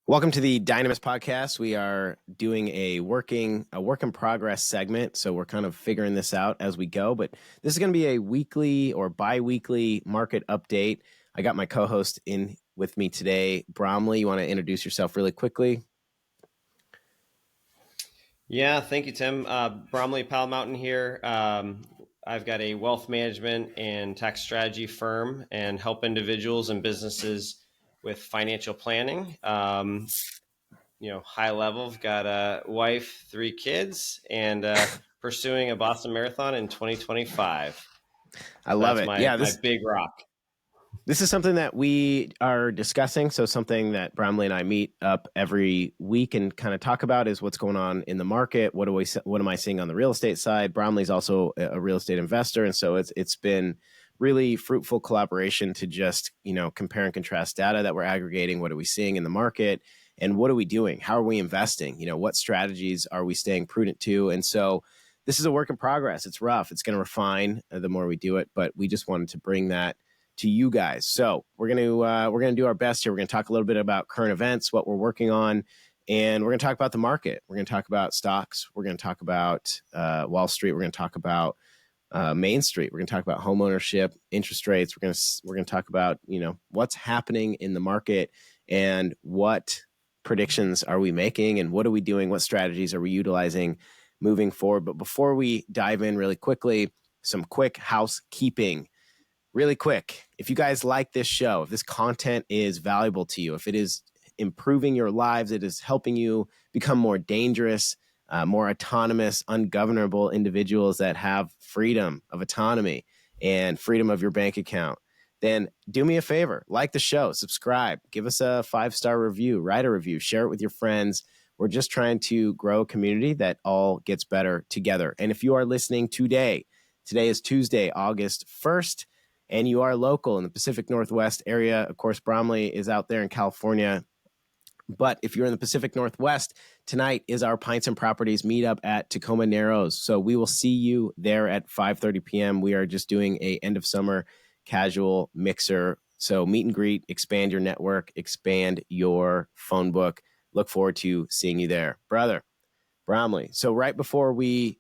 Welcome to the Dynamis podcast. We are doing a work in progress segment, so we're kind of figuring this out as we go. But this is going to be a weekly or bi-weekly market update. I got my co-host in with me today, Bromley. You want to introduce yourself really quickly? Yeah, thank you, Tim. Bromley Pal Mountain here. I've got a wealth management and tax strategy firm and help individuals and businesses with financial planning. High level, I've got a wife, 3 kids, and pursuing a Boston Marathon in 2025. I So love that's it. my big rock. This is something that we are discussing. So something that Bromley and I meet up every week and kind of talk about is what's going on in the market. What am I seeing on the real estate side? Bromley's also a real estate investor. And so it's been really fruitful collaboration to just, compare and contrast data that we're aggregating. What are we seeing in the market? And what are we doing? How are we investing? What strategies are we staying prudent to? And so this is a work in progress. It's rough. It's going to refine the more we do it, but we just wanted to bring that to you guys. So we're gonna do our best here. We're gonna talk a little bit about current events, what we're working on, and we're gonna talk about the market. We're gonna talk about stocks. We're gonna talk about Wall Street. We're gonna talk about Main Street. We're gonna talk about home ownership, interest rates. We're gonna talk about what's happening in the market and what predictions are we making and what are we doing? What strategies are we utilizing moving forward? But before we dive in really quickly, some quick housekeeping. Really quick, if you guys like this show, if this content is valuable to you, if it is improving your lives, it is helping you become more dangerous, more autonomous, ungovernable individuals that have freedom of autonomy and freedom of your bank account, then do me a favor, like the show, subscribe, give us a 5-star review, write a review, share it with your friends. We're just trying to grow a community that all gets better together. And if you are listening today is Tuesday, August 1st, and you are local in the Pacific Northwest area. Of course, Bromley is out there in California. But if you're in the Pacific Northwest, tonight is our Pints and Properties meetup at Tacoma Narrows. So we will see you there at 5:30 p.m. We are just doing a end of summer casual mixer. So meet and greet, expand your network, expand your phone book. Look forward to seeing you there. Brother, Bromley. So right before we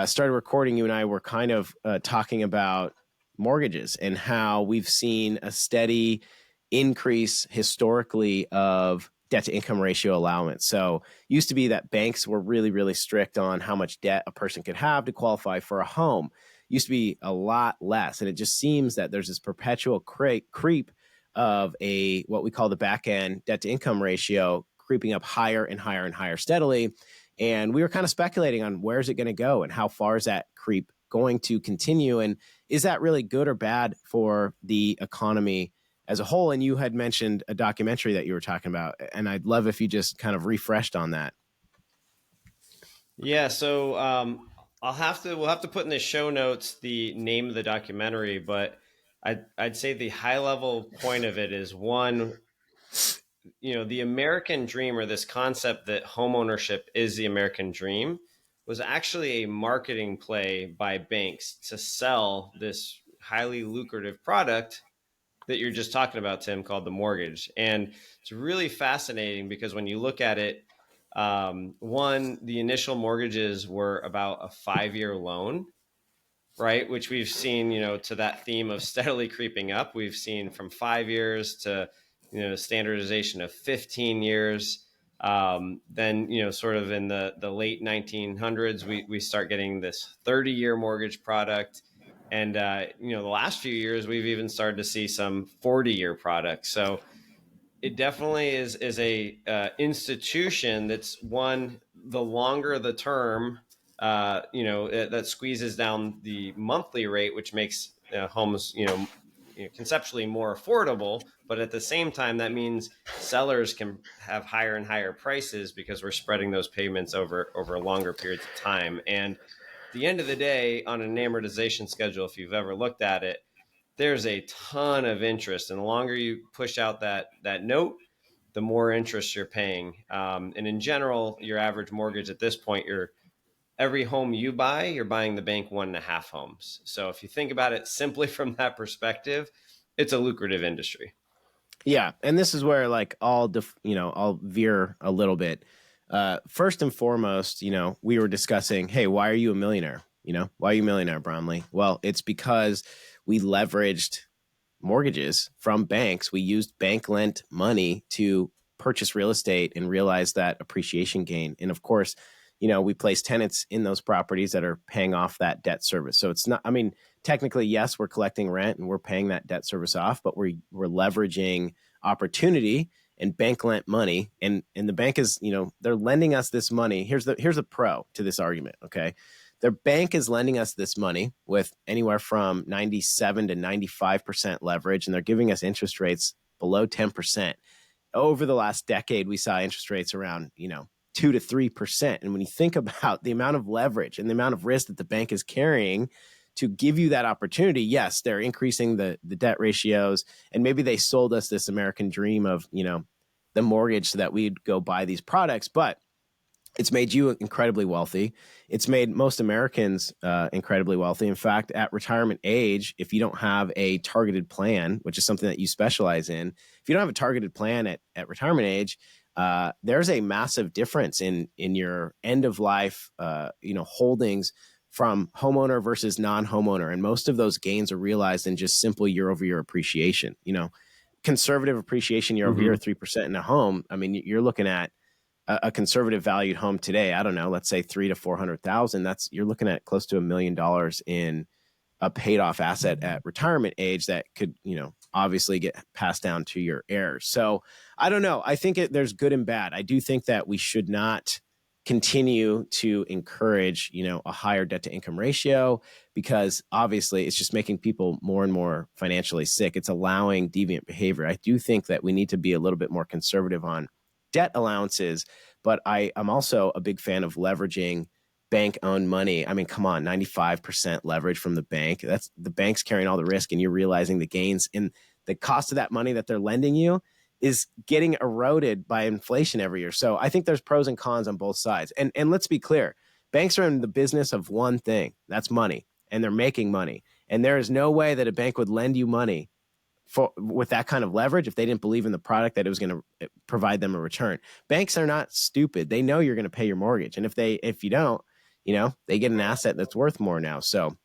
started recording, you and I were kind of talking about mortgages and how we've seen a steady increase historically of debt to income ratio allowance. So used to be that banks were really, really strict on how much debt a person could have to qualify for a home. Used to be a lot less. And it just seems that there's this perpetual creep of what we call the back end debt to income ratio creeping up higher and higher and higher steadily. And we were kind of speculating on where's it going to go and how far is that creep going to continue? And is that really good or bad for the economy as a whole? And you had mentioned a documentary that you were talking about, and I'd love if you just kind of refreshed on that. Yeah, so we'll have to put in the show notes the name of the documentary, but I'd say the high level point of it is one, the American dream, or this concept that homeownership is the American dream, was actually a marketing play by banks to sell this highly lucrative product that you're just talking about, Tim, called the mortgage. And it's really fascinating because when you look at it, one, the initial mortgages were about a 5-year loan, right? Which we've seen, to that theme of steadily creeping up. We've seen from 5 years to, standardization of 15 years. Then, sort of in the late 1900s, we start getting this 30-year mortgage product. And, the last few years, we've even started to see some 40-year products. So it definitely is a institution that's one, the longer the term, that squeezes down the monthly rate, which makes homes, conceptually more affordable. But at the same time, that means sellers can have higher and higher prices because we're spreading those payments over longer periods of time. And at the end of the day, on an amortization schedule, if you've ever looked at it, there's a ton of interest. And the longer you push out that note, the more interest you're paying. And in general, your average mortgage at this point, every home you buy, you're buying the bank 1.5 homes. So if you think about it simply from that perspective, it's a lucrative industry. Yeah, and this is where like I'll veer a little bit. First and foremost, we were discussing, hey, why are you a millionaire? Why are you a millionaire, Bromley? Well, it's because we leveraged mortgages from banks. We used bank lent money to purchase real estate and realize that appreciation gain. And of course, we place tenants in those properties that are paying off that debt service. So it's not, I mean, technically, yes, we're collecting rent and we're paying that debt service off, but we're leveraging opportunity and bank lent money. And the bank is, they're lending us this money. Here's a pro to this argument. Okay. Their bank is lending us this money with anywhere from 97 to 95% leverage, and they're giving us interest rates below 10%. Over the last decade, we saw interest rates around, 2 to 3%. And when you think about the amount of leverage and the amount of risk that the bank is carrying to give you that opportunity, yes, they're increasing the debt ratios, and maybe they sold us this American dream of, the mortgage so that we'd go buy these products, but it's made you incredibly wealthy. It's made most Americans incredibly wealthy. In fact, at retirement age, if you don't have a targeted plan, which is something that you specialize in, if you don't have a targeted plan at retirement age, there's a massive difference in your end of life, holdings from homeowner versus non-homeowner. And most of those gains are realized in just simple year over year appreciation. Conservative appreciation year over year, 3% in a home. I mean, you're looking at a conservative valued home today, I don't know, let's say 300,000 to 400,000. You're looking at close to $1 million in a paid off asset at retirement age that could, obviously get passed down to your heirs. So I don't know. I think there's good and bad. I do think that we should not continue to encourage, a higher debt to income ratio, because obviously it's just making people more and more financially sick. It's allowing deviant behavior. I do think that we need to be a little bit more conservative on debt allowances, but I'm also a big fan of leveraging bank owned money. I mean, come on, 95% leverage from the bank. That's the bank's carrying all the risk, and you're realizing the gains in the cost of that money that they're lending you is getting eroded by inflation every year. So I think there's pros and cons on both sides. And let's be clear, banks are in the business of one thing, that's money, and they're making money. And there is no way that a bank would lend you money with that kind of leverage if they didn't believe in the product that it was going to provide them a return. Banks are not stupid. They know you're going to pay your mortgage. And if you don't, they get an asset that's worth more now. So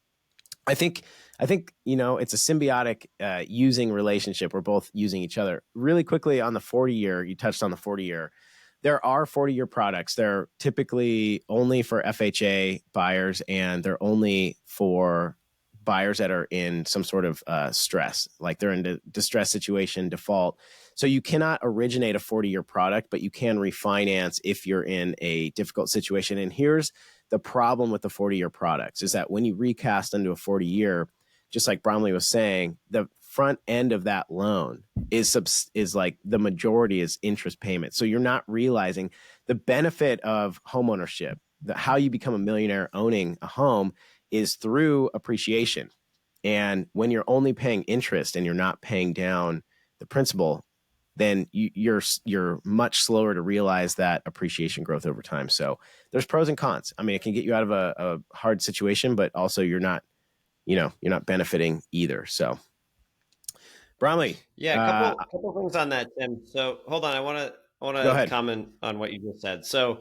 I think, it's a symbiotic using relationship. We're both using each other. Really quickly on the 40-year, you touched on the 40-year. There are 40-year products. They're typically only for FHA buyers, and they're only for buyers that are in some sort of stress, like they're in a distress situation, default. So you cannot originate a 40-year product, but you can refinance if you're in a difficult situation. And here's the problem with the 40-year products is that when you recast into a 40-year, just like Bromley was saying, the front end of that loan is like the majority is interest payment. So you're not realizing the benefit of homeownership. How you become a millionaire owning a home is through appreciation. And when you're only paying interest and you're not paying down the principal, then you're much slower to realize that appreciation growth over time. So there's pros and cons. I mean, it can get you out of a hard situation, but also you're not benefiting either. So Bromley, Yeah, a couple things on that, Tim. So hold on, I want go to ahead. comment on what you just said. So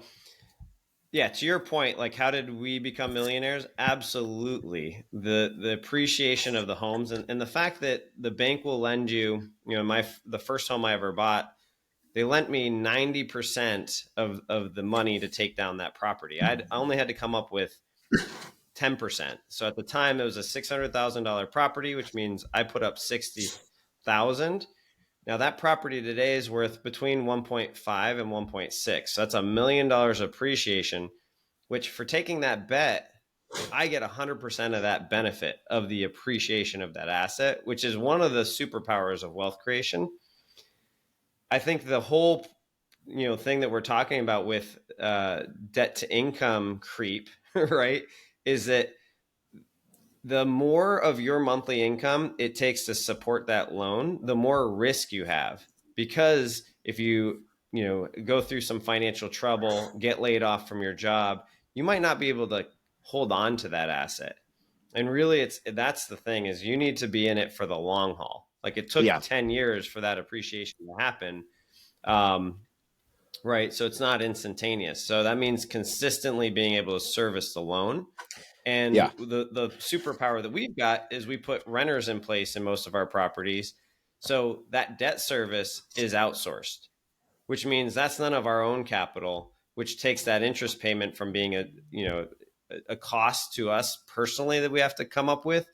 yeah, to your point, like how did we become millionaires? Absolutely. The appreciation of the homes and the fact that the bank will lend you, the first home I ever bought, they lent me 90% of the money to take down that property. I only had to come up with 10%. So at the time it was a $600,000 property, which means I put up 60,000. Now that property today is worth between 1.5 and 1.6. So that's $1 million appreciation, which for taking that bet, I get 100% of that benefit of the appreciation of that asset, which is one of the superpowers of wealth creation. I think the whole thing that we're talking about with debt to income creep, right, is that the more of your monthly income it takes to support that loan, the more risk you have. Because if you go through some financial trouble, get laid off from your job, you might not be able to hold on to that asset. And really, that's the thing, is you need to be in it for the long haul. Like it took Yeah. 10 years for that appreciation to happen. Um, right. So it's not instantaneous. So that means consistently being able to service the loan. And Yeah. the superpower that we've got is we put renters in place in most of our properties. So that debt service is outsourced, which means that's none of our own capital, which takes that interest payment from being a cost to us personally that we have to come up with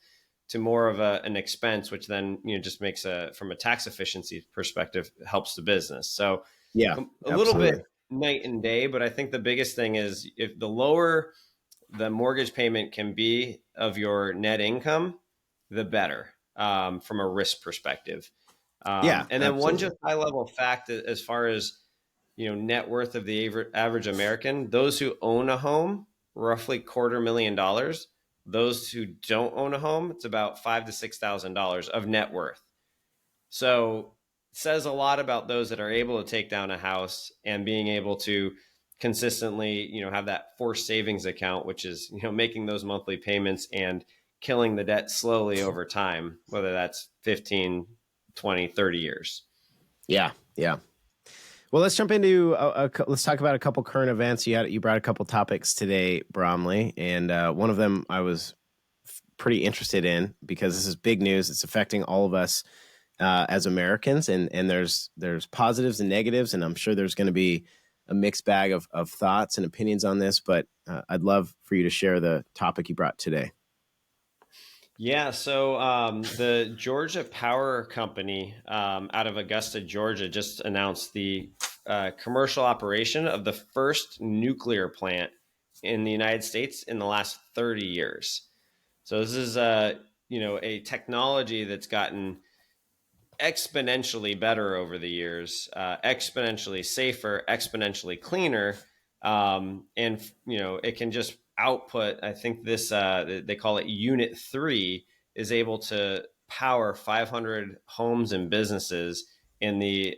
to more of an expense, which then just makes from a tax efficiency perspective helps the business. So Yeah. a little bit Absolutely. night and day, but I think the biggest thing is if the lower the mortgage payment can be of your net income, the better from a risk perspective. Yeah. And then one Absolutely. just high level fact as far as net worth of the average American, those who own a home, roughly $250,000. Those who don't own a home, it's about $5,000 to $6,000 of net worth. So it says a lot about those that are able to take down a house and being able to consistently, have that forced savings account, which is, making those monthly payments and killing the debt slowly over time, whether that's 15, 20, 30 years. Yeah. Yeah. Well, let's jump into let's talk about a couple current events. You brought a couple topics today, Bromley, and one of them I was pretty interested in because this is big news. It's affecting all of us as Americans, and there's positives and negatives, and I'm sure there's going to be a mixed bag of thoughts and opinions on this. But I'd love for you to share the topic you brought today. Yeah, so the Georgia Power Company out of Augusta, Georgia, just announced the commercial operation of the first nuclear plant in the United States in the last 30 years. So this is a technology that's gotten exponentially better over the years, exponentially safer, exponentially cleaner, and it can just output. I think this they call it Unit 3 is able to power 500 homes and businesses in the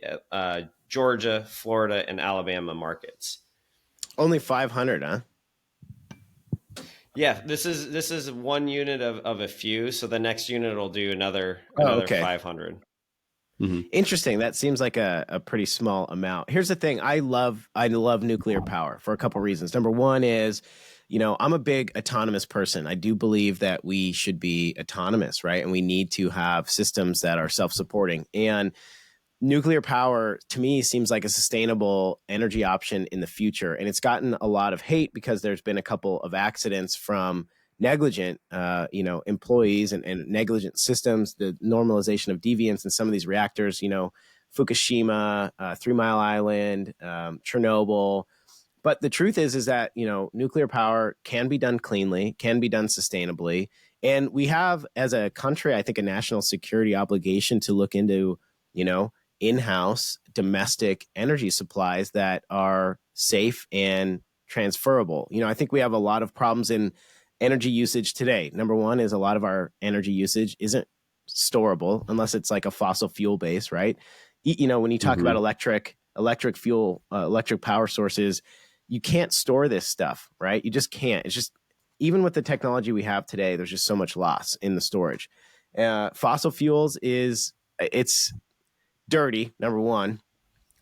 Georgia, Florida, and Alabama markets. Only 500, huh? Yeah, this is one unit of a few. So the next unit will do another Oh, another okay. 500. Mm-hmm. Interesting. That seems like a pretty small amount. Here's the thing. I love nuclear power for a couple reasons. Number one is, I'm a big autonomous person. I do believe that we should be autonomous, right? And we need to have systems that are self-supporting. And nuclear power to me seems like a sustainable energy option in the future. And it's gotten a lot of hate because there's been a couple of accidents from negligent, employees and negligent systems, the normalization of deviance in some of these reactors, Fukushima, 3 Mile Island, Chernobyl. But the truth is that, nuclear power can be done cleanly, can be done sustainably. And we have, as a country, I think a national security obligation to look into, you know, in-house domestic energy supplies that are safe and transferable. I think we have a lot of problems in energy usage today. Number one is a lot of our energy usage isn't storable unless it's like a fossil fuel base, right? When you talk about Mm-hmm. electric fuel, electric power sources, you can't store this stuff, right? You just can't. It's just, even with the technology we have today, there's just so much loss in the storage. Fossil fuels it's dirty, number one.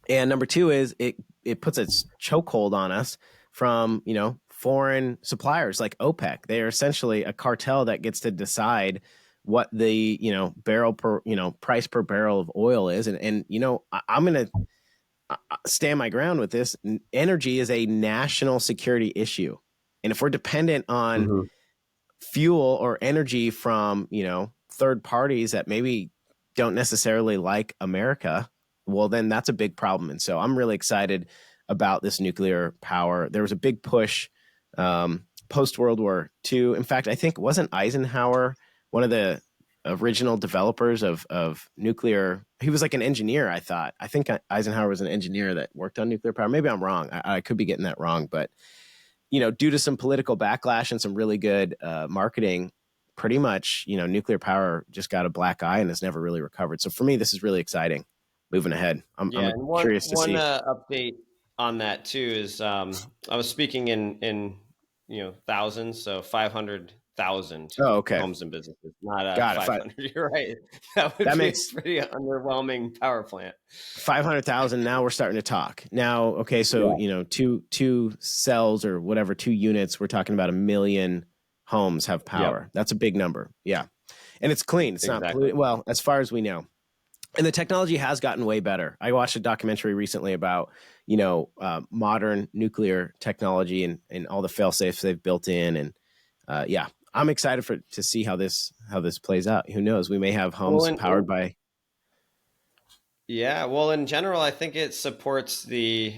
And number two is it puts a chokehold on us from, foreign suppliers like OPEC. They are essentially a cartel that gets to decide what the, barrel per, price per barrel of oil is. And I'm going to stand my ground with this. Energy is a national security issue. And if we're dependent on Mm-hmm. fuel or energy from, third parties that maybe don't necessarily like America, well, then that's a big problem. And so I'm really excited about this nuclear power. There was a big push post World War II. In fact, I think wasn't Eisenhower one of the original developers of nuclear? He was like an engineer, I think Eisenhower was an engineer that worked on nuclear power. Maybe I'm wrong. I could be getting that wrong, but due to some political backlash and some really good marketing, pretty much, nuclear power just got a black eye and has never really recovered. So for me, this is really exciting moving ahead. Yeah, I'm and one curious to one see. update on that too is I was speaking in thousands, so 500,000 500,000 Oh, okay. homes and businesses, not Got it. 500. You're right. That would That be a makes pretty underwhelming power plant. 500,000. Now we're starting to talk. Now, okay, so, Yeah. two cells or whatever, 2 units, we're talking about 1 million homes have Yep. power. That's a big number. Yeah. And it's clean. It's not Exactly. polluted. Well, as far as we know. And the technology has gotten way better. I watched a documentary recently about, modern nuclear technology and all the fail safes they've built in. And yeah, I'm excited to see how this plays out. Who knows? We may have Well, homes powered by. yeah, well, in general, I think it supports the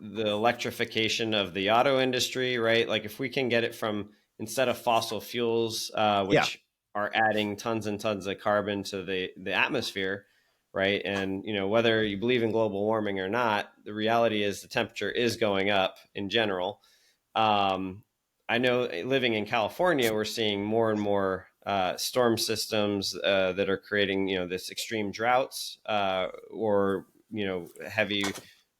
electrification of the auto industry, right? Like if we can get it from instead of fossil fuels, Yeah, which are adding tons and tons of carbon to the atmosphere, right? And whether you believe in global warming or not, the reality is the temperature is going up in general. Um, I know living in California, we're seeing more and more storm systems that are creating, this extreme droughts or heavy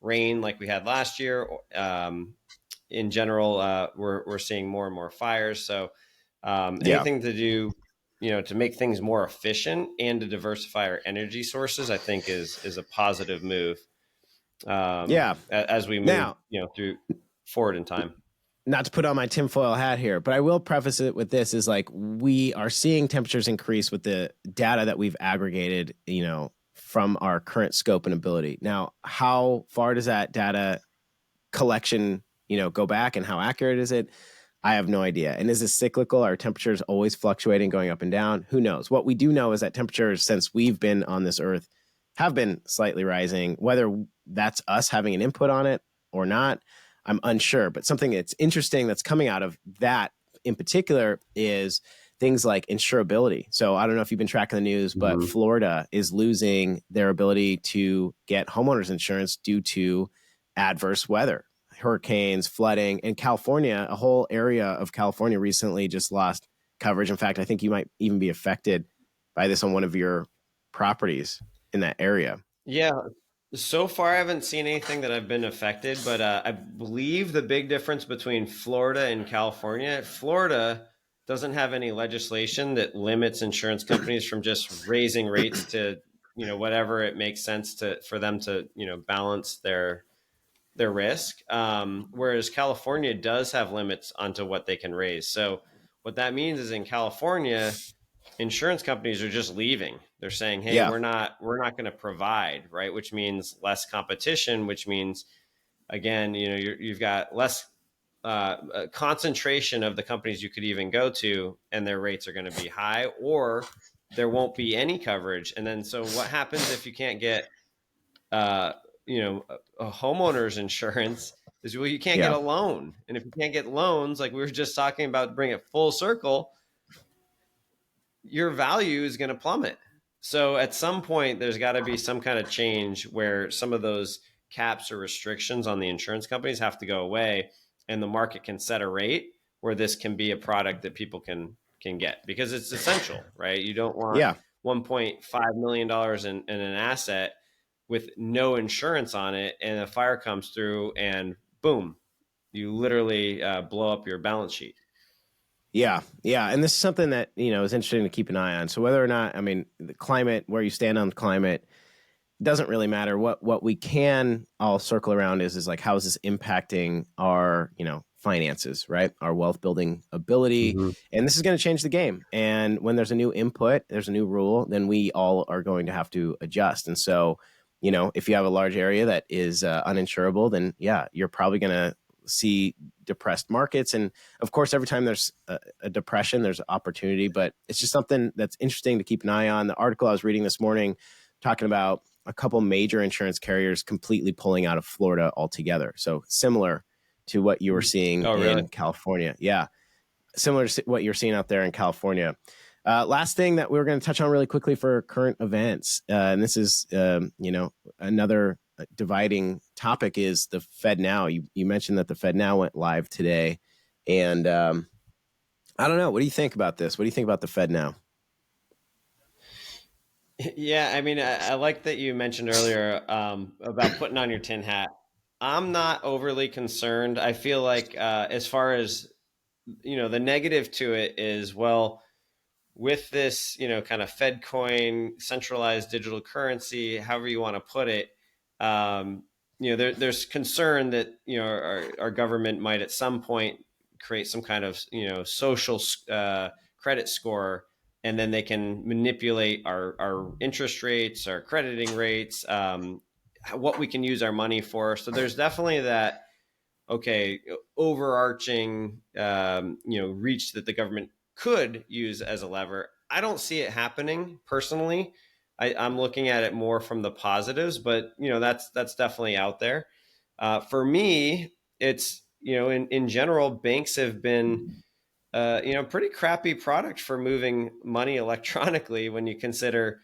rain like we had last year. In general, we're seeing more and more fires. So yeah, anything to do, to make things more efficient and to diversify our energy sources, I think is a positive move yeah. as we move, Now, through forward in time. not to put on my tinfoil hat here, but I will preface it with this: is like we are seeing temperatures increase with the data that we've aggregated, from our current scope and ability. Now, how far does that data collection, go back, and how accurate is it? I have no idea. And is this cyclical? Are temperatures always fluctuating, going up and down? Who knows? What we do know is that temperatures, since we've been on this earth, have been slightly rising. Whether that's us having an input on it or not, I'm unsure. But something that's interesting that's coming out of that in particular is things like insurability. So I don't know if you've been tracking the news, but Mm-hmm. Florida is losing their ability to get homeowners insurance due to adverse weather, hurricanes, flooding. And California, a whole area of California recently just lost coverage. In fact, I think you might even be affected by this on one of your properties in that area. Yeah, so far I haven't seen anything that I've been affected, but I believe the big difference between Florida and California, Florida doesn't have any legislation that limits insurance companies from just raising rates to, whatever it makes sense to for them to, balance their risk. Whereas California does have limits onto what they can raise. So what that means is in California, insurance companies are just leaving. They're saying, "Hey, Yeah. we're not going to provide," right? Which means less competition. Which means again, you've got less concentration of the companies you could even go to, and their rates are going to be high, or there won't be any coverage. And then, so what happens if you can't get, uh, a homeowner's insurance? Is, well, you can't get Yeah. a loan, and if you can't get loans, like we were just talking about, to bring it full circle, your value is going to plummet. So at some point, there's got to be some kind of change where some of those caps or restrictions on the insurance companies have to go away, and the market can set a rate where this can be a product that people can get, because it's essential, right? You don't want Yeah. $1.5 million in an asset with no insurance on it, and a fire comes through, and boom, you literally blow up your balance sheet. Yeah, yeah, and this is something that is interesting to keep an eye on. So whether or not, I mean, the climate, where you stand on the climate, doesn't really matter. What we can all circle around is like, how is this impacting our finances, right? Our wealth building ability, Mm-hmm. and this is going to change the game. And when there's a new input, there's a new rule, then we all are going to have to adjust. And so, if you have a large area that is uninsurable, then yeah, you're probably going to see depressed markets. And of course, every time there's a depression, there's opportunity. But it's just something that's interesting to keep an eye on. The article I was reading this morning talking about a couple major insurance carriers completely pulling out of Florida altogether. So similar to what you were seeing Oh, really? in California. Yeah, similar to what you're seeing out there in California. Last thing that we were going to touch on really quickly for current events, and this is another dividing topic, is the Fed Now. You mentioned that the Fed Now went live today, and I don't know. What do you think about this? What do you think about the Fed Now? Yeah, I mean, I like that you mentioned earlier about putting on your tin hat. I'm not overly concerned. I feel like as far as the negative to it is, well, with this, kind of Fed coin, centralized digital currency, however you want to put it, there's concern that, our government might at some point create some kind of, social credit score, and then they can manipulate our interest rates, our crediting rates, what we can use our money for. So there's definitely that, okay, overarching, reach that the government could use as a lever. I don't see it happening personally. I'm looking at it more from the positives, but that's definitely out there. For me, it's, in general, banks have been, pretty crappy product for moving money electronically when you consider,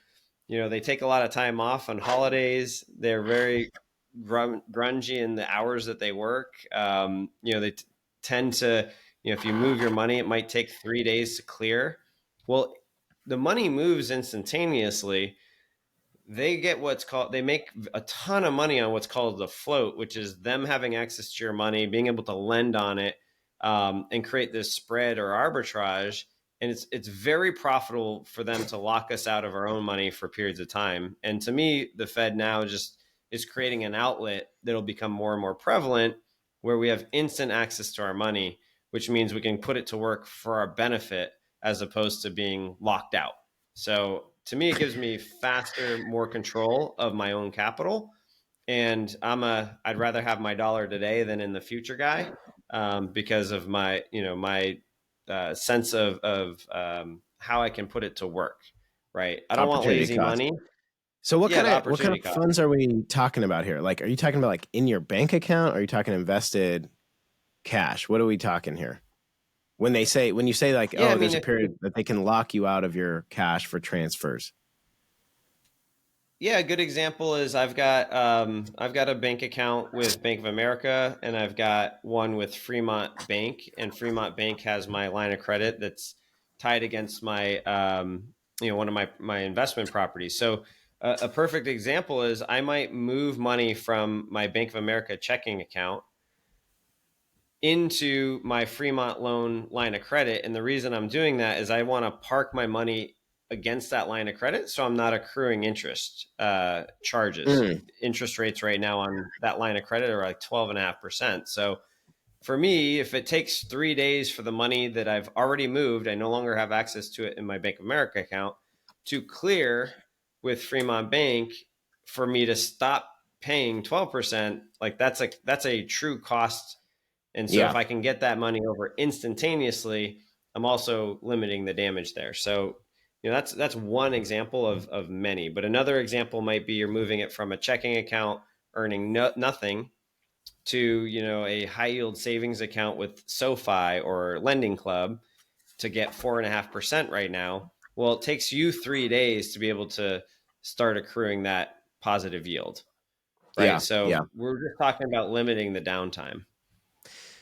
they take a lot of time off on holidays. They're very grungy in the hours that they work. They tend to, if you move your money, it might take 3 days to clear. Well, the money moves instantaneously. They make a ton of money on what's called the float, which is them having access to your money, being able to lend on it, and create this spread or arbitrage. And it's very profitable for them to lock us out of our own money for periods of time. And to me, the Fed now just is creating an outlet that'll become more and more prevalent, where we have instant access to our money, which means we can put it to work for our benefit as opposed to being locked out. So to me, it gives me faster, more control of my own capital. And I'd rather have my dollar today than in the future guy, because of my sense of how I can put it to work. Right. I don't want Opportunity lazy cost. money. So Yeah, the what kind opportunity of cost. funds are we talking about here? Like, are you talking about like in your bank account? Or are you talking invested cash? What are we talking here? When you say like, Yeah, I oh, mean, there's a period that they can lock you out of your cash for transfers. yeah, a good example is I've got a bank account with Bank of America, and I've got one with Fremont Bank, and Fremont Bank has my line of credit that's tied against my one of my investment properties. So a perfect example is I might move money from my Bank of America checking account into my Fremont loan line of credit. And the reason I'm doing that is I want to park my money against that line of credit so I'm not accruing interest charges. Mm, Interest rates right now on that line of credit are like 12.5%. So for me, if it takes 3 days for the money that I've already moved, I no longer have access to it in my Bank of America account, to clear with Fremont Bank, for me to stop paying 12%, like that's a true cost. And so if yeah, I can get that money over instantaneously, I'm also limiting the damage there. So, that's one example of many. But another example might be you're moving it from a checking account earning nothing to, a high yield savings account with SoFi or Lending Club to get 4.5% right now. Well, it takes you 3 days to be able to start accruing that positive yield, right? yeah, yeah. So we're just talking about limiting the downtime.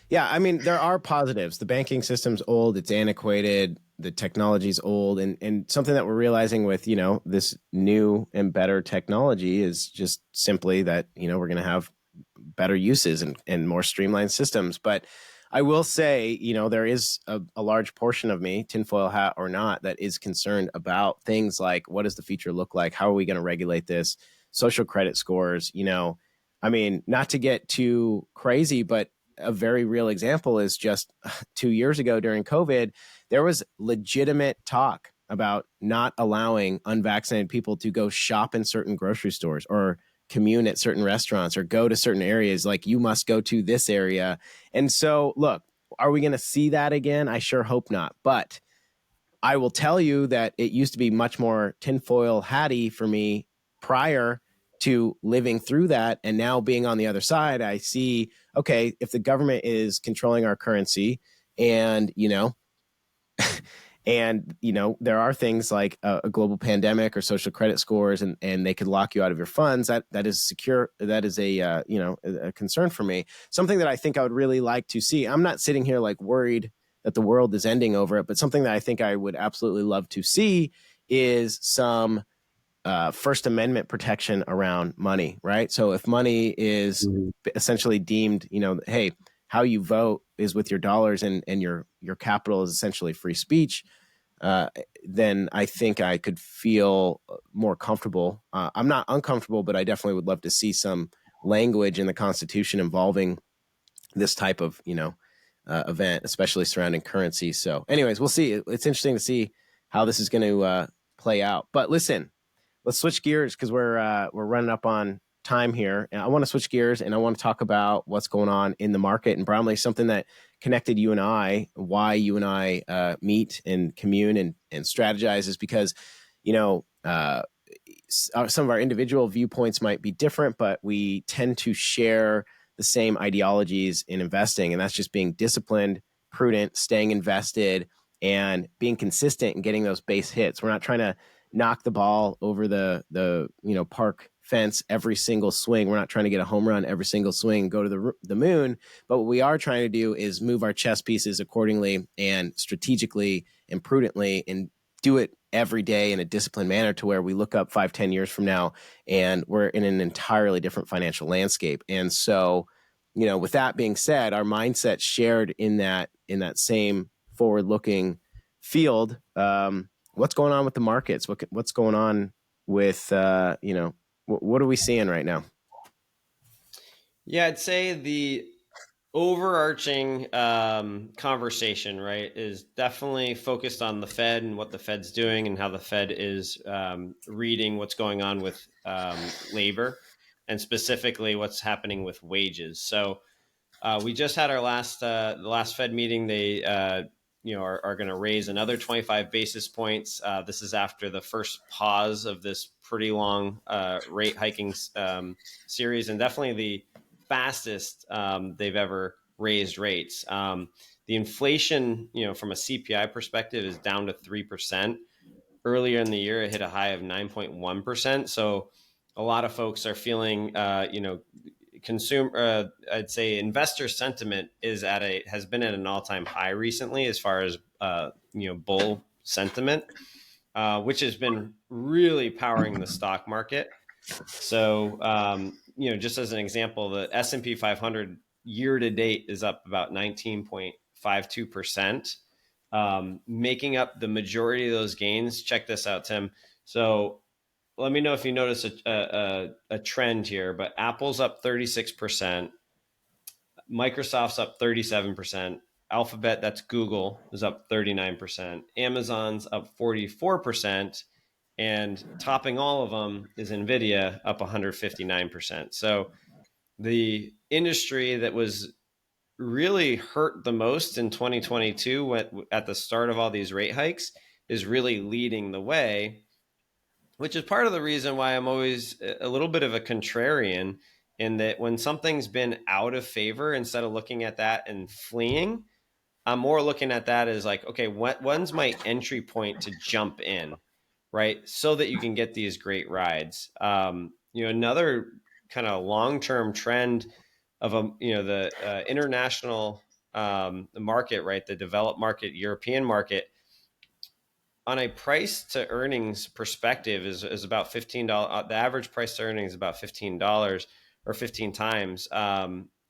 Yeah, I mean, there are positives. The banking system's old, it's antiquated, the technology's old, and something that we're realizing with, this new and better technology is just simply that, we're going to have better uses and more streamlined systems. But I will say, there is a large portion of me, tinfoil hat or not, that is concerned about things like, what does the future look like? How are we going to regulate this? Social credit scores, I mean, not to get too crazy, but a very real example is just 2 years ago during COVID, there was legitimate talk about not allowing unvaccinated people to go shop in certain grocery stores or commune at certain restaurants or go to certain areas. Like, you must go to this area. And so, look, are we going to see that again? I sure hope not. But I will tell you that it used to be much more tinfoil hatty for me prior to living through that. And now being on the other side, I see, okay, if the government is controlling our currency and, there are things like a global pandemic or social credit scores, and they could lock you out of your funds. That is secure. That is a concern for me. Something that I think I would really like to see. I'm not sitting here like worried that the world is ending over it, but something that I think I would absolutely love to see is some First Amendment protection around money. Right. So if money is essentially deemed, hey, how you vote is with your dollars, and your capital is essentially free speech, uh, then I think I could feel more comfortable. I'm not uncomfortable, but I definitely would love to see some language in the Constitution involving this type of event, especially surrounding currency. So, anyways, we'll see. It's interesting to see how this is going to play out. But listen, let's switch gears because we're running up on time here. And I want to switch gears and I want to talk about what's going on in the market. And Bromley, something that connected you and I, why you and I meet and commune and strategize is because, you know, some of our individual viewpoints might be different, but we tend to share the same ideologies in investing. And that's just being disciplined, prudent, staying invested, and being consistent and getting those base hits. We're not trying to knock the ball over the park fence every single swing. We're not trying to get a home run every single swing and go to the moon. But what we are trying to do is move our chess pieces accordingly and strategically and prudently, and do it every day in a disciplined manner to where we look up 5-10 years from now and we're in an entirely different financial landscape. And so, with that being said, our mindset shared in that same forward looking field. What's going on with the markets? What's going on with what are we seeing right now? Yeah, I'd say the overarching conversation, right, is definitely focused on the Fed and what the Fed's doing and how the Fed is reading what's going on with labor, and specifically what's happening with wages. So we just had our the last Fed meeting. They are going to raise another 25 basis points. This is after the first pause of this pretty long rate hiking series, and definitely the fastest they've ever raised rates. The inflation, from a CPI perspective, is down to 3%. Earlier in the year, it hit a high of 9.1%. So a lot of folks are feeling, consumer, I'd say investor sentiment has been at an all-time high recently as far as, bull sentiment, which has been really powering the stock market. So, just as an example, the S&P 500 year to date is up about 19.52%, making up the majority of those gains. Check this out, Tim. So let me know if you notice a trend here, but Apple's up 36%, Microsoft's up 37%, Alphabet, that's Google, is up 39%, Amazon's up 44%, and topping all of them is NVIDIA, up 159%. So the industry that was really hurt the most in 2022 at the start of all these rate hikes is really leading the way, which is part of the reason why I'm always a little bit of a contrarian, in that when something's been out of favor, instead of looking at that and fleeing, I'm more looking at that as like, okay, when's my entry point to jump in, right? So that you can get these great rides. Another kind of long-term trend of the international market, right? The developed market, European market, on a price to earnings perspective is about $15. The average price to earnings is about $15 or 15 times.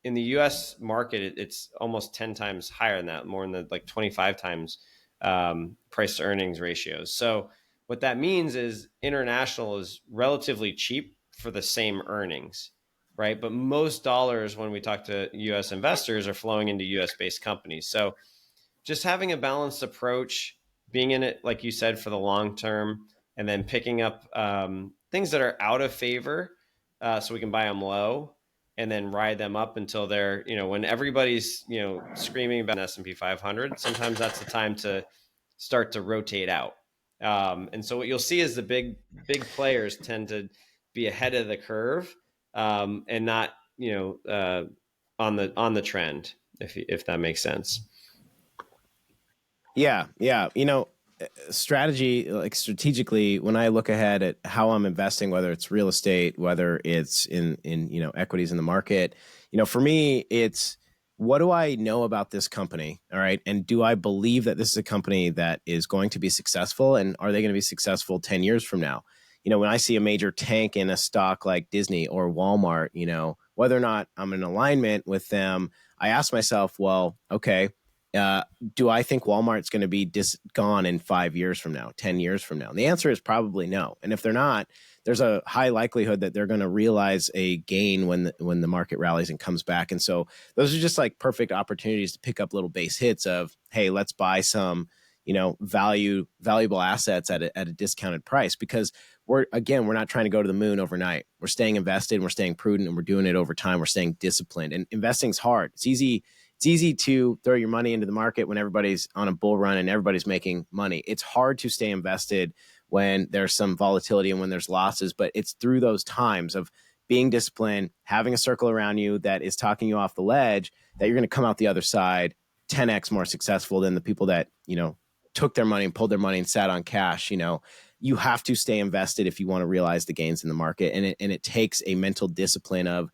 In the U.S. market, it's almost 10 times higher than that, more than like 25 times price to earnings ratios. So what that means is international is relatively cheap for the same earnings, right? But most dollars, when we talk to U.S. investors, are flowing into U.S. based companies. So just having a balanced approach, being in it, like you said, for the long term, and then picking up things that are out of favor, so we can buy them low and then ride them up until they're, when everybody's, screaming about an S&P 500, sometimes that's the time to start to rotate out. And so what you'll see is the big players tend to be ahead of the curve, and not, on the trend, if that makes sense. Yeah. Strategy, like strategically, when I look ahead at how I'm investing, whether it's real estate, whether it's in equities in the market, for me, it's what do I know about this company? All right. And do I believe that this is a company that is going to be successful, and are they going to be successful 10 years from now? When I see a major tank in a stock like Disney or Walmart, whether or not I'm in alignment with them, I ask myself, well, okay, do I think Walmart's going to be gone in 5 years from now, 10 years from now? And the answer is probably no. And if they're not, there's a high likelihood that they're going to realize a gain when the market rallies and comes back. And so those are just like perfect opportunities to pick up little base hits of, hey, let's buy some, valuable assets at a discounted price, because we're not trying to go to the moon overnight. We're staying invested, and we're staying prudent, and we're doing it over time. We're staying disciplined, and investing's hard. It's easy to throw your money into the market when everybody's on a bull run and everybody's making money. It's hard to stay invested when there's some volatility and when there's losses, but it's through those times of being disciplined, having a circle around you that is talking you off the ledge, that you're going to come out the other side 10x more successful than the people that, took their money and pulled their money and sat on cash. You have to stay invested if you want to realize the gains in the market. And it takes a mental discipline of,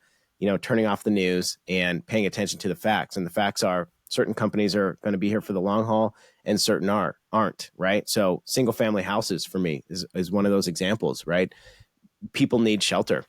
turning off the news and paying attention to the facts. And the facts are certain companies are going to be here for the long haul and certain aren't, right? So single family houses for me is one of those examples, right? People need shelter.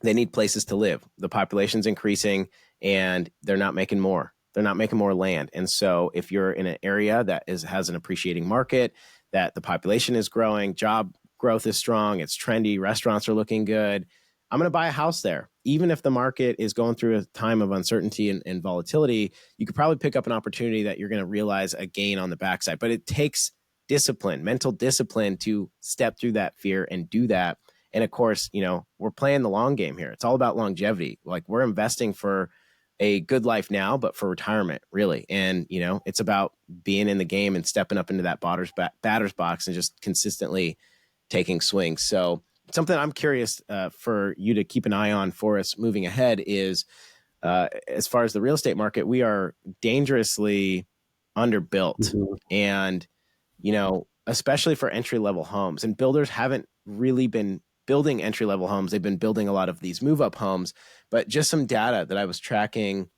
They need places to live. The population's increasing and they're not making more. They're not making more land. And so if you're in an area that has an appreciating market, that the population is growing, job growth is strong, it's trendy, restaurants are looking good, I'm going to buy a house there. Even if the market is going through a time of uncertainty and volatility, you could probably pick up an opportunity that you're going to realize a gain on the backside. But it takes discipline, mental discipline to step through that fear and do that. And of course, we're playing the long game here. It's all about longevity. Like, we're investing for a good life now, but for retirement, really. And, it's about being in the game and stepping up into that batter's box and just consistently taking swings. So something I'm curious for you to keep an eye on for us moving ahead is, as far as the real estate market, we are dangerously underbuilt. Mm-hmm. And, especially for entry-level homes, and builders haven't really been building entry-level homes. They've been building a lot of these move-up homes. But just some data that I was tracking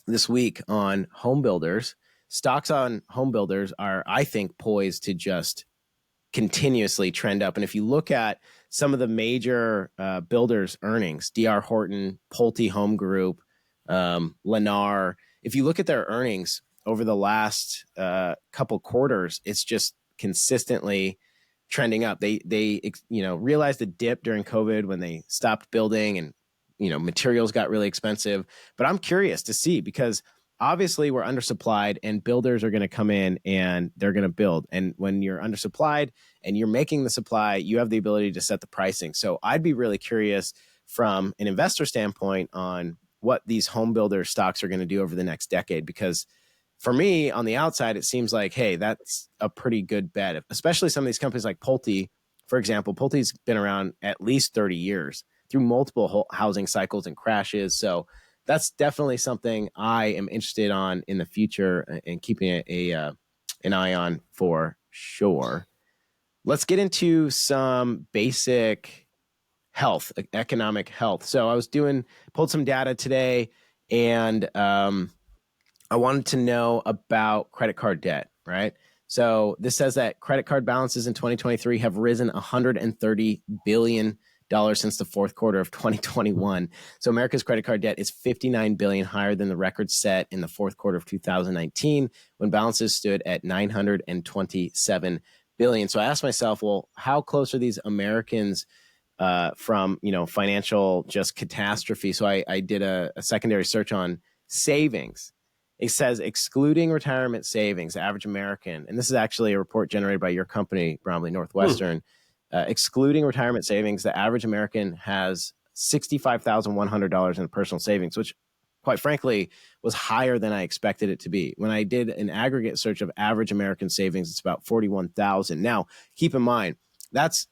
this week on home builders, stocks on home builders are, I think, poised to just continuously trend up. And if you look at some of the major builders' earnings, D.R. Horton, Pulte Home Group, Lennar, if you look at their earnings over the last couple quarters, it's just consistently trending up. They realized the dip during COVID when they stopped building and materials got really expensive. But I'm curious to see, because obviously we're undersupplied and builders are going to come in and they're going to build. And when you're undersupplied and you're making the supply, you have the ability to set the pricing. So I'd be really curious from an investor standpoint on what these home builder stocks are going to do over the next decade, because for me on the outside, it seems like, hey, that's a pretty good bet, especially some of these companies like Pulte, for example. Pulte's been around at least 30 years through multiple housing cycles and crashes. So that's definitely something I am interested on in the future and keeping an eye on for sure. Let's get into some basic health, economic health. So I was pulled some data today, and I wanted to know about credit card debt, right? So this says that credit card balances in 2023 have risen $130 billion since the fourth quarter of 2021. So America's credit card debt is $59 billion higher than the record set in the fourth quarter of 2019, when balances stood at $927 billion. So I asked myself, well, how close are these Americans from financial just catastrophe? So I did a secondary search on savings. It says, excluding retirement savings, the average American, and this is actually a report generated by your company, Bromley Northwestern, excluding retirement savings, the average American has $65,100 in personal savings, which quite frankly was higher than I expected it to be. When I did an aggregate search of average American savings, it's about 41,000. Now, keep in mind, that's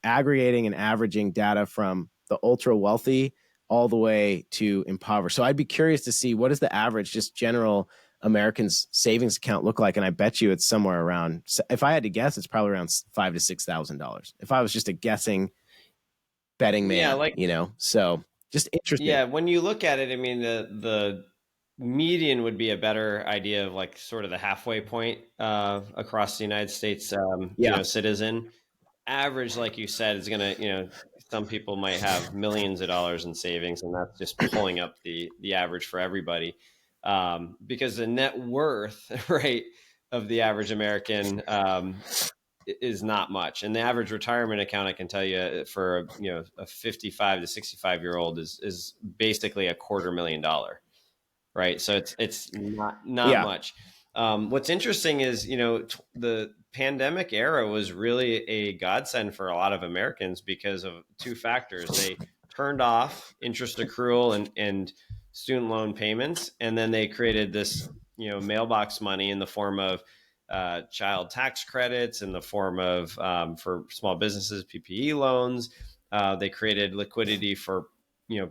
aggregating and averaging data from the ultra wealthy all the way to impoverished. So I'd be curious to see, what does the average, just general American's savings account look like? And I bet you it's somewhere around, if I had to guess, it's probably around $5,000 to $6,000. If I was just a guessing betting man, so just interesting. Yeah, when you look at it, I mean, the median would be a better idea of like sort of the halfway point across the United States, citizen. Average, like you said, is going to, some people might have millions of dollars in savings, and that's just pulling up the average for everybody. Because the net worth, right, of the average American is not much, and the average retirement account, I can tell you, for a 55 to 65-year-old is basically $250,000, right? So it's not Yeah. much. What's interesting is, the pandemic era was really a godsend for a lot of Americans because of two factors. They turned off interest accrual and student loan payments, and then they created this, mailbox money in the form of child tax credits, in the form of, for small businesses, PPE loans. They created liquidity for,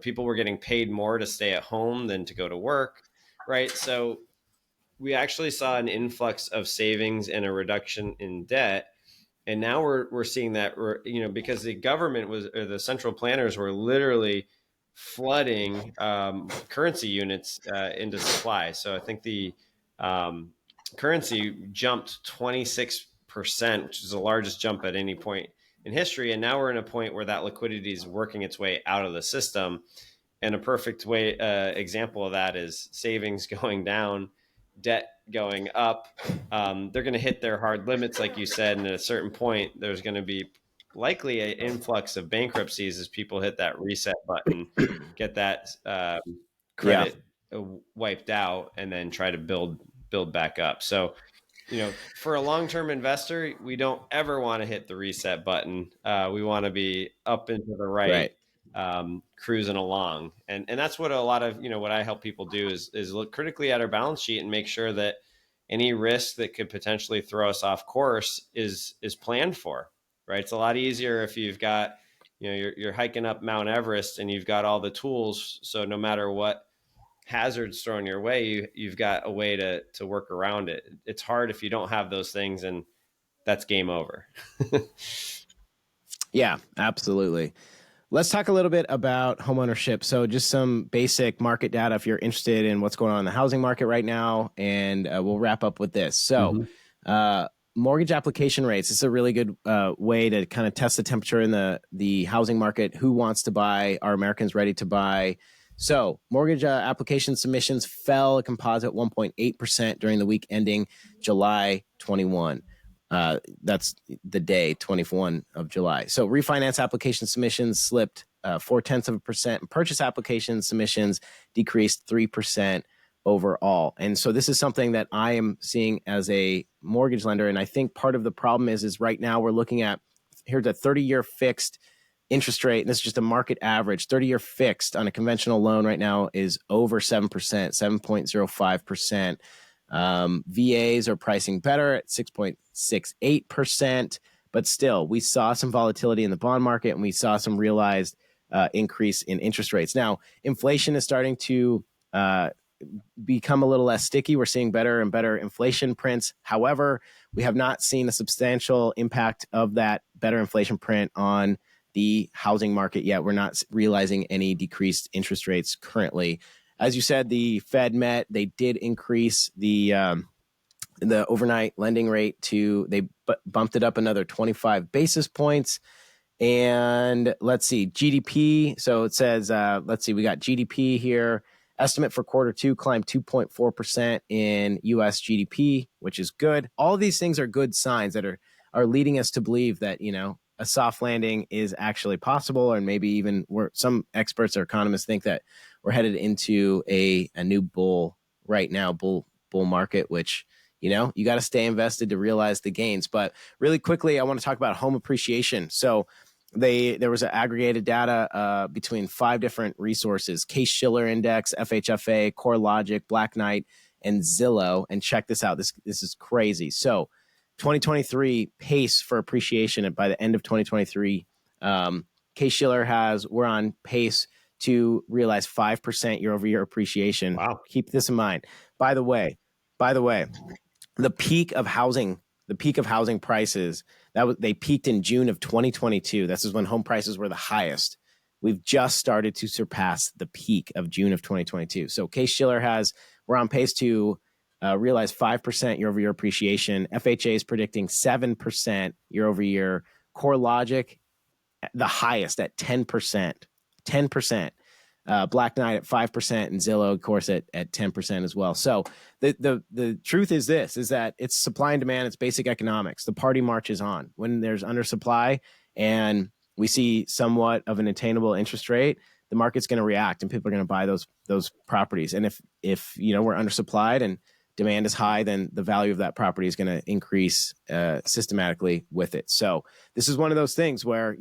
people were getting paid more to stay at home than to go to work, right? So we actually saw an influx of savings and a reduction in debt. And now we're seeing that, because the government was, or the central planners were literally flooding currency units into supply. So I think the um, currency jumped 26%, which is the largest jump at any point in history. And now we're in a point where that liquidity is working its way out of the system. And a perfect way example of that is savings going down, debt going up. They're going to hit their hard limits, like you said, and at a certain point, there's going to be likely an influx of bankruptcies as people hit that reset button, get that Yeah. credit wiped out, and then try to build back up. So, for a long-term investor, we don't ever want to hit the reset button. We want to be up into the right, Right. cruising along. And that's what a lot of, what I help people do is look critically at our balance sheet and make sure that any risk that could potentially throw us off course is planned for, right? It's a lot easier if you've got, you're hiking up Mount Everest and you've got all the tools. So no matter what hazards thrown your way, you've got a way to work around it. It's hard if you don't have those things, and that's game over. Yeah, absolutely. Let's talk a little bit about homeownership. So, just some basic market data if you're interested in what's going on in the housing market right now, and we'll wrap up with this. So, mortgage application rates. This is a really good way to kind of test the temperature in the housing market. Who wants to buy? Are Americans ready to buy? So, mortgage application submissions fell a composite 1.8% during the week ending July 21. That's the day 21 of July. So refinance application submissions slipped 0.4%. And purchase application submissions decreased 3% overall. And so this is something that I am seeing as a mortgage lender. And I think part of the problem is right now we're looking at, here's a 30-year fixed interest rate. And this is just a market average. 30-year fixed on a conventional loan right now is over 7%, 7.05%. VAs are pricing better at 6.68%, but still, we saw some volatility in the bond market and we saw some realized increase in interest rates. Now, inflation is starting to become a little less sticky. We're seeing better and better inflation prints. However, we have not seen a substantial impact of that better inflation print on the housing market yet. We're not realizing any decreased interest rates currently. As you said, the Fed met. They did increase the overnight lending rate they bumped it up another 25 basis points. And let's see, GDP. So it says, let's see, we got GDP here. Estimate for quarter two climbed 2.4% in U.S. GDP, which is good. All of these things are good signs that are leading us to believe that, a soft landing is actually possible, and maybe even some experts or economists think that we're headed into a new bull right now, bull market, which, you got to stay invested to realize the gains. But really quickly, I want to talk about home appreciation. So there was aggregated data between 5 different resources: Case-Shiller Index, FHFA, CoreLogic, Black Knight, and Zillow. And check this out. This is crazy. So 2023 pace for appreciation by the end of 2023, Case-Shiller we're on pace to realize 5% year over year appreciation. Wow. Keep this in mind. By the way, the peak of housing prices, they peaked in June of 2022. This is when home prices were the highest. We've just started to surpass the peak of June of 2022. So Case-Shiller we're on pace to realize 5% year over year appreciation. FHA is predicting 7% year over year. CoreLogic the highest at 10%. 10%. Black Knight at 5%, and Zillow, of course, at 10% as well. So the truth is this, is that it's supply and demand. It's basic economics. The party marches on. When there's undersupply and we see somewhat of an attainable interest rate, the market's going to react and people are going to buy those properties. And if we're undersupplied and demand is high, then the value of that property is going to increase systematically with it. So this is one of those things where,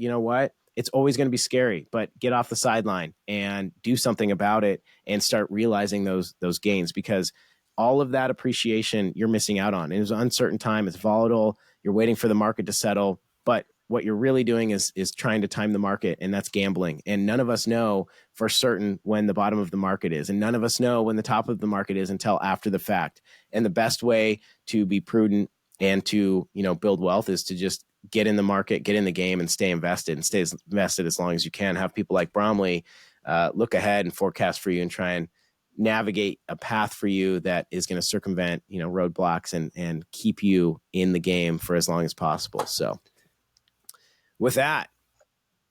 it's always going to be scary, but get off the sideline and do something about it and start realizing those gains, because all of that appreciation you're missing out on. It is an uncertain time. It's volatile. You're waiting for the market to settle, but what you're really doing is trying to time the market, and that's gambling. And none of us know for certain when the bottom of the market is, and none of us know when the top of the market is until after the fact. And the best way to be prudent and to build wealth is to just get in the market, get in the game, and stay invested, and stay invested as long as you can. Have people like Bromley look ahead and forecast for you and try and navigate a path for you that is going to circumvent roadblocks and keep you in the game for as long as possible. So with that,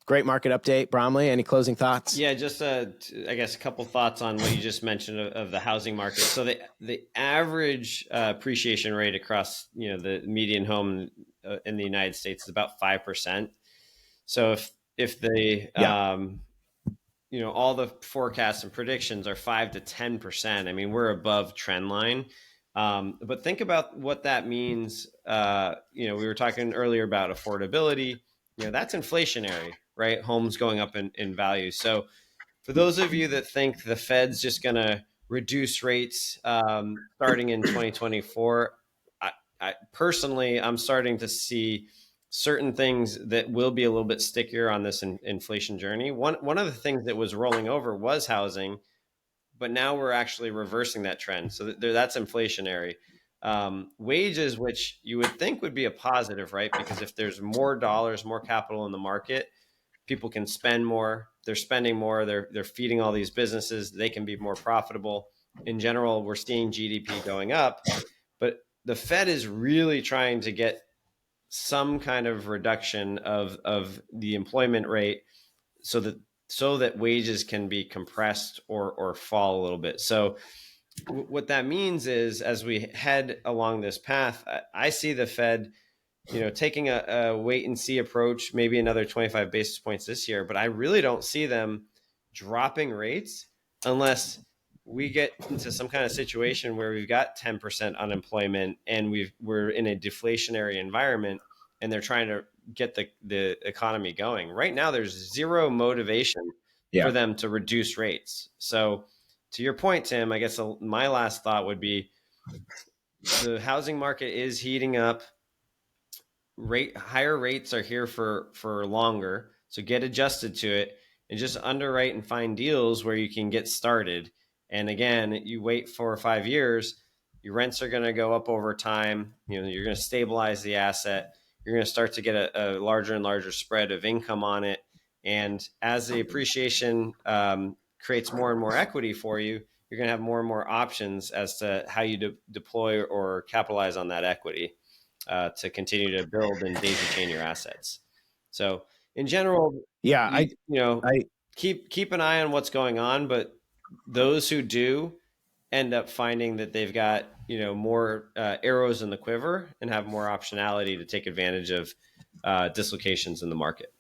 great market update. Bromley, any closing thoughts? Yeah, just I guess a couple thoughts on what you just mentioned of the housing market. So the average appreciation rate across the median home in the United States is about 5%. So if they all the forecasts and predictions are 5 to 10%, I mean, we're above trend line. But think about what that means. We were talking earlier about affordability. That's inflationary, right? Homes going up in value. So for those of you that think the Fed's just going to reduce rates starting in 2024, I personally, I'm starting to see certain things that will be a little bit stickier on this inflation journey. One of the things that was rolling over was housing, but now we're actually reversing that trend. So that's inflationary. Wages, which you would think would be a positive, right? Because if there's more dollars, more capital in the market, people can spend more. They're spending more. They're feeding all these businesses. They can be more profitable. In general, we're seeing GDP going up, but the Fed is really trying to get some kind of reduction of the employment rate so that wages can be compressed or fall a little bit. So what that means is, as we head along this path, I see the Fed, taking a wait and see approach, maybe another 25 basis points this year, but I really don't see them dropping rates unless we get into some kind of situation where we've got 10% unemployment and we're in a deflationary environment and they're trying to get the economy going. Right now, there's zero motivation for them to reduce rates. So to your point, Tim, I guess my last thought would be the housing market is heating up. Higher rates are here for longer. So get adjusted to it and just underwrite and find deals where you can get started. And again, you wait 4 or 5 years, your rents are going to go up over time. You're going to stabilize the asset. You're going to start to get a larger and larger spread of income on it. And as the appreciation creates more and more equity for you, you're going to have more and more options as to how you deploy or capitalize on that equity to continue to build and daisy chain your assets. So in general, keep an eye on what's going on, but those who do end up finding that they've got more arrows in the quiver and have more optionality to take advantage of dislocations in the market.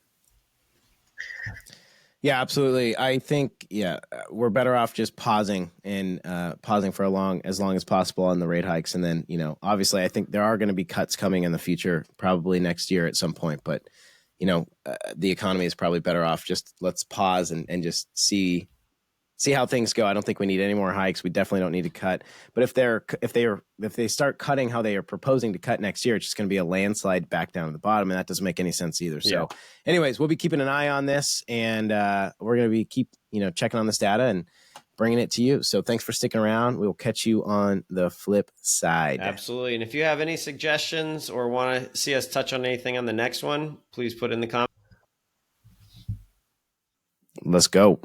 Yeah, absolutely. I think, we're better off just pausing and pausing for as long as possible on the rate hikes. And then, obviously I think there are going to be cuts coming in the future, probably next year at some point. But, the economy is probably better off just let's pause and just see how things go. I don't think we need any more hikes. We definitely don't need to cut. But if they start cutting how they are proposing to cut next year, it's just going to be a landslide back down to the bottom, and that doesn't make any sense either. So, anyways, we'll be keeping an eye on this, and we're going to be checking on this data and bringing it to you. So, thanks for sticking around. We will catch you on the flip side. Absolutely. And if you have any suggestions or want to see us touch on anything on the next one, please put in the comments. Let's go.